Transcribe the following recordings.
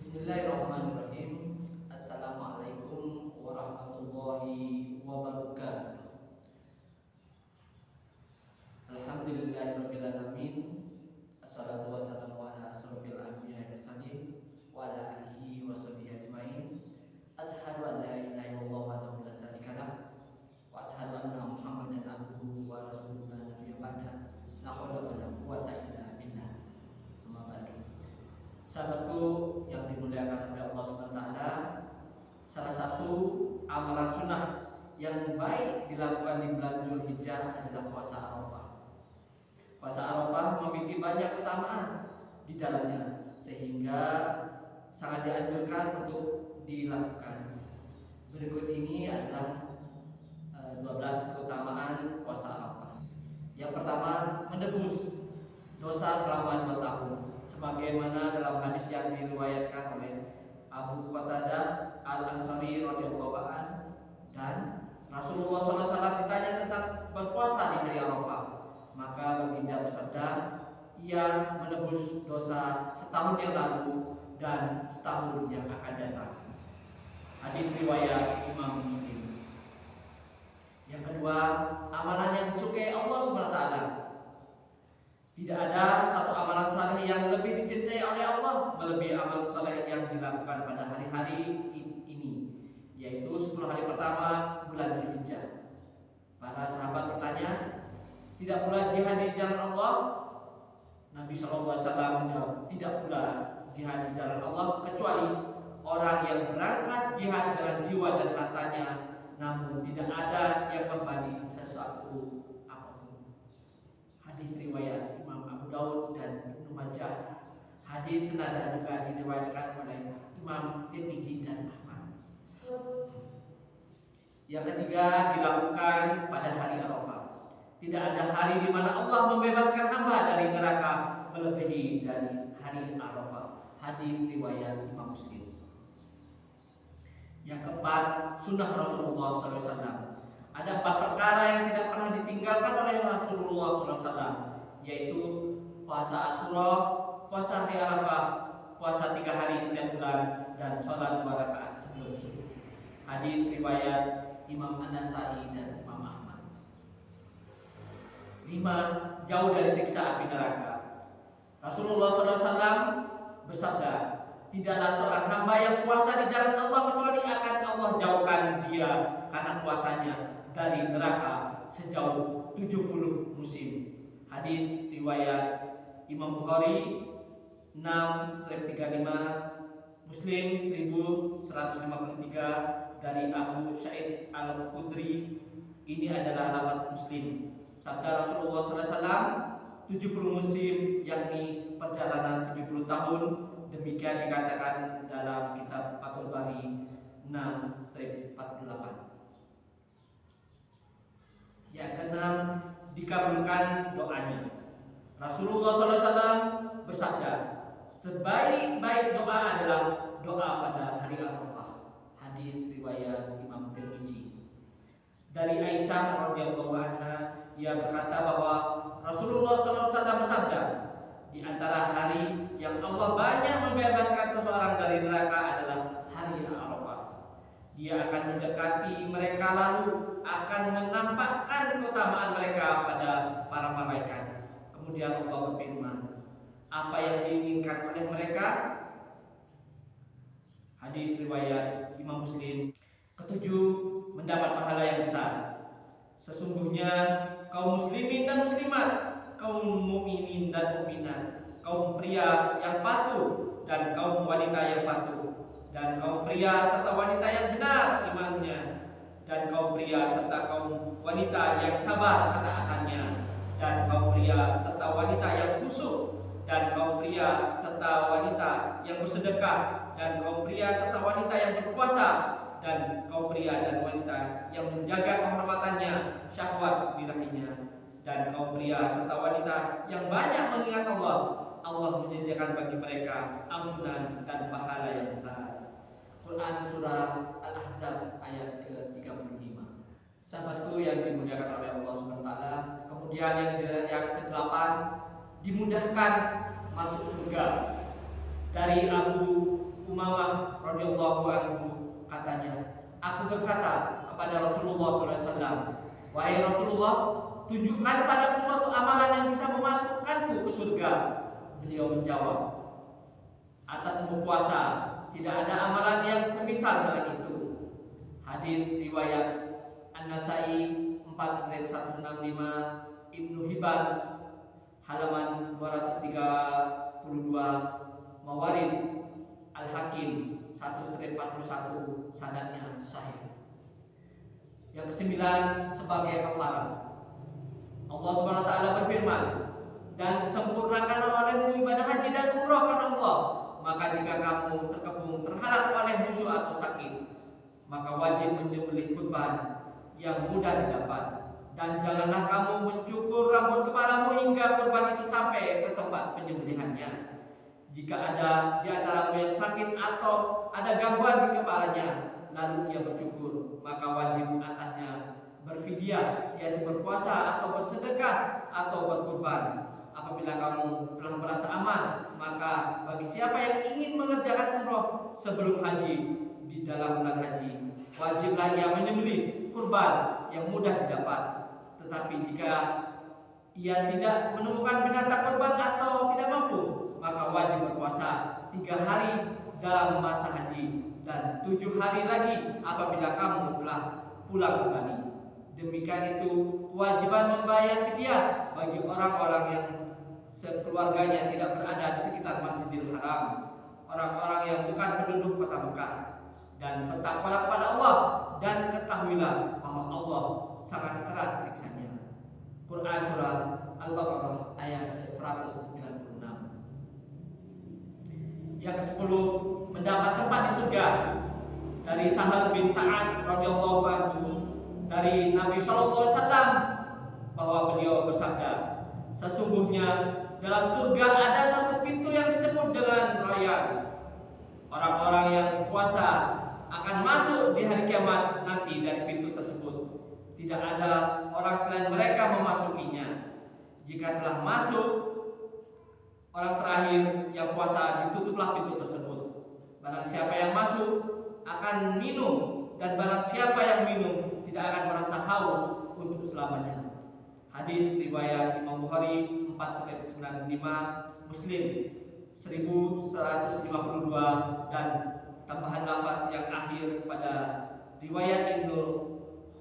Bismillahirrahmanirrahim. Assalamualaikum warahmatullahi wabarakatuh. Alhamdulillahirabbil alamin. Assalatu wassalamu ala asrofil anbiya'i wal mursalin wa ala alihi wa sahbihi ajmain. Asyhadu an la ilaha illallah wahdahu la syarika lah wa asyhadu anna Muhammadan abduhu wa rasuluhu la nabiyya ba'da. La haula wa la quwwata illa billah. Amma ba'du. Sahabatku yang dimuliakan oleh Allah Subhanahu wa taala, salah satu amalan sunnah yang baik dilakukan di bulan Zulhijjah adalah puasa Arafah. Puasa Arafah memiliki banyak keutamaan di dalamnya sehingga sangat dianjurkan untuk dilakukan. Berikut ini adalah 12 keutamaan puasa Arafah. Yang pertama, menebus dosa selama 2 tahun. Sebagaimana dalam hadis yang diriwayatkan oleh Abu Qatadah Al-Ansari radhiyallahu anhu, dan Rasulullah SAW ditanya tentang berpuasa di hari Arafah, maka baginda bersabda, ia menebus dosa setahun yang lalu dan setahun yang akan datang. Hadis riwayat Imam Muslim. Yang kedua, amalan yang disukai Allah Subhanahu wa taala. Tidak ada satu amalan saleh yang lebih dicintai oleh Allah melebihi amal saleh yang dilakukan pada hari-hari ini, yaitu 10 hari pertama bulan Zulhijjah. Para sahabat bertanya, tidak pula jihad di jalan Allah? Nabi SAW menjawab, tidak pula jihad di jalan Allah kecuali orang yang berangkat jihad dengan jiwa dan hartanya, namun tidak ada yang kembali sesuatu apapun. Hadis riwayat Imam Abu Daud dan Ibnu Majah. Hadis senada juga diriwayatkan oleh Imam Tirmidzi dan Ahmad. Yang ketiga, dilakukan pada hari Arafah. Tidak ada hari di mana Allah membebaskan hamba dari neraka melebihi dari hari Arafah. Hadis riwayat Imam Muslim. Yang keempat, sunnah Rasulullah SAW. Ada 4 perkara yang tidak pernah ditinggalkan oleh Rasulullah SAW, yaitu puasa Asyura, puasa hari Arafah, puasa 3 hari setiap bulan, dan sholat 2 rakaat sebelum subuh. Hadis riwayat Imam An-Nasai dan Imam Ahmad. 5. Jauh dari siksa api neraka. Rasulullah SAW bersabda, tidaklah seorang hamba yang puasa di jalan Allah kecuali akan Allah jauhkan dia karena puasanya dari neraka sejauh 70 musim. Hadis riwayat Imam Bukhari 6-35, Muslim 1153 dari Abu Sa'id Al-Khudri. Ini adalah lafaz Muslim. Sabda Rasulullah SAW, 70 musim yakni perjalanan 70 tahun. Demikian dikatakan dalam kitab Fathul Bari 6-48. Yang keenam, dikabulkan doanya. Rasulullah SAW bersabda, sebaik-baik doa adalah doa pada hari Arafah. Hadis riwayat Imam Tirmidzi. Dari Aisyah radhiyallahu anha, ia berkata bahwa Rasulullah SAW bersabda, di antara hari yang Allah banyak membebaskan seseorang dari neraka adalah hari Arafah. Dia akan mendekati mereka lalu akan menampakkan keutamaan mereka pada para malaikat. Kemudian Allah berfirman, apa yang diinginkan oleh mereka? Hadis riwayat Imam Muslim. Ketujuh, mendapat pahala yang besar. Sesungguhnya kaum muslimin dan muslimat, kaum mukminin dan mukminat, kaum pria yang patuh dan kaum wanita yang patuh, dan kaum pria serta wanita yang benar imannya, dan kaum pria serta kaum wanita yang sabar ketaatannya, dan kaum pria serta wanita yang khusyuk, dan kaum pria serta wanita yang bersedekah, dan kaum pria serta wanita yang berpuasa, dan kaum pria dan wanita yang menjaga kehormatannya, syahwat birahinya, dan kaum pria serta wanita yang banyak mengingat Allah. Allah menyediakan bagi mereka ampunan dan pahala yang besar. Quran surah Al-Ahzab ayat ke-35. Sahabatku yang dimuliakan oleh Allah SWT, kemudian yang ke-8, dimudahkan masuk surga. Dari Abu Umamah radhiyallahu anhu katanya, aku berkata kepada Rasulullah SAW, wahai Rasulullah, tunjukkan padaku suatu amalan yang bisa memasukkanku ke surga. Beliau menjawab, atasmu puasa, tidak ada amalan yang semisal dengan itu. Hadis riwayat An-Nasai 4/165, Ibnu Hibban halaman 232, Mawarid Al-Hakim 1/41, sanadnya sahih. Yang kesembilan, sebagai kafarat, Allah Subhanahu wa taala berfirman, dan sempurnakanlah olehmu ibadah haji dan umrah karena Allah. Maka jika kamu terkepung terhalang oleh musuh atau sakit, maka wajib menyembelih kurban yang mudah didapat, dan janganlah kamu mencukur rambut kepalamu hingga kurban itu sampai ke tempat penyembelihannya. Jika ada di antaramu yang sakit atau ada gangguan di kepalanya, lalu ia bercukur, maka wajib atasnya berfidyah, yaitu berpuasa atau bersedekah atau berkurban. Apabila kamu telah merasa aman, maka bagi siapa yang ingin mengerjakan umroh sebelum haji di dalam bulan haji, wajiblah ia menyembelih kurban yang mudah didapat. Tetapi jika ia tidak menemukan binatang kurban atau tidak mampu, maka wajib berpuasa 3 hari dalam masa haji dan 7 hari lagi apabila kamu telah pulang kembali. Demikian itu kewajiban membayar fidyah bagi orang-orang yang sekeluarganya tidak berada di sekitar Masjidil Haram, orang-orang yang bukan penduduk kota Mekah. Dan bertakwalah kepada Allah, dan ketahuilah bahwa Allah sangat keras siksanya. Quran surah Al-Baqarah ayat 196. Yang ke-10, mendapat tempat di surga. Dari Sahal bin Sa'ad radhiyallahu anhu dari Nabi sallallahu alaihi wasallam bahwa beliau bersabda, sesungguhnya dalam surga ada satu pintu yang disebut dengan Rayyan. Orang-orang yang puasa akan masuk di hari kiamat nanti dari pintu tersebut. Tidak ada orang selain mereka memasukinya. Jika telah masuk orang terakhir yang puasa, ditutuplah pintu tersebut. Barang siapa yang masuk akan minum, dan barang siapa yang minum tidak akan merasa haus untuk selamanya. Hadis riwayat Imam Bukhari 4/95, Muslim 1152, dan tambahan lafaz yang akhir pada riwayat Ibnu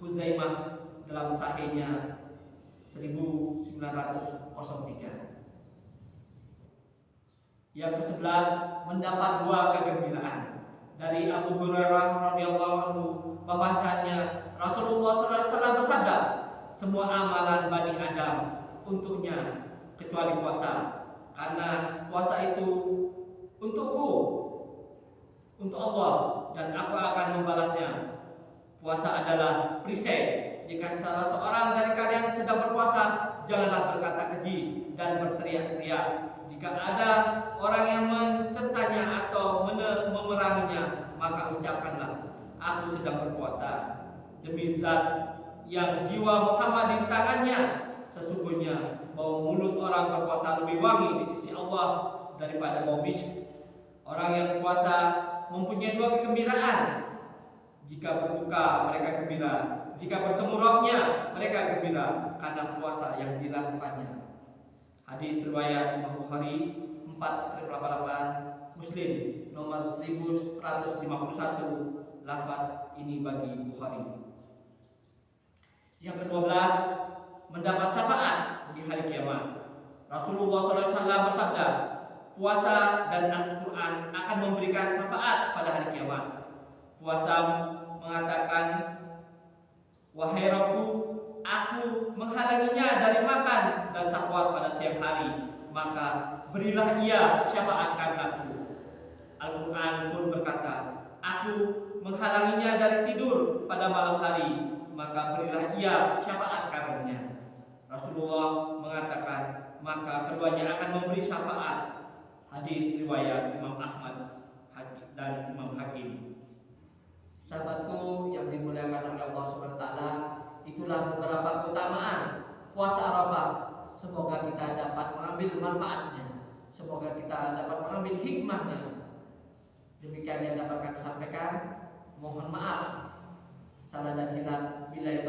Khuzaimah dalam sahihnya 1903. Yang ke-11, mendapat 2 kegembiraan. Dari Abu Hurairah radhiyallahu anhu bahwasanya Rasulullah SAW bersabda, semua amalan Bani Adam untuknya kecuali puasa, karena puasa itu untukku, untuk Allah, dan aku akan membalasnya. Puasa adalah perisai. Jika salah seorang dari kalian sedang berpuasa, janganlah berkata keji dan berteriak-teriak. Jika ada orang yang mencercanya atau memeranginya, maka ucapkanlah, aku sedang berpuasa. Demi zat yang jiwa Muhammad di tangannya, sesungguhnya bau mulut orang berpuasa lebih wangi di sisi Allah daripada bau misk. Orang yang puasa mempunyai 2 kegembiraan. Jika berbuka mereka gembira, jika bertemu Rabbnya mereka gembira karena puasa yang dilakukannya. Hadis riwayat Imam Bukhari 4/88, Muslim nomor 1151, lafaz ini bagi Bukhari. Yang ke-12, mendapat syafaat di hari kiamat. Rasulullah SAW bersabda, puasa dan Al-Quran akan memberikan syafaat pada hari kiamat. Puasa mengatakan, wahai Rabbku, aku menghalanginya dari makan dan syahwat pada siang hari, maka berilah ia syafaat karenaku. Al-Quran pun berkata, aku menghalanginya dari tidur pada malam hari, maka berilah ia syafaat karenanya. Rasulullah mengatakan, maka keduanya akan memberi syafaat. Hadis riwayat Imam Ahmad dan Imam Hakim. Sahabatku yang dimuliakan oleh Allah Subhanahu wa taala, itulah beberapa keutamaan puasa Arafah. Semoga kita dapat mengambil manfaatnya, semoga kita dapat mengambil hikmahnya. Demikian yang dapat kami sampaikan. Mohon maaf salah dan hilang. Bila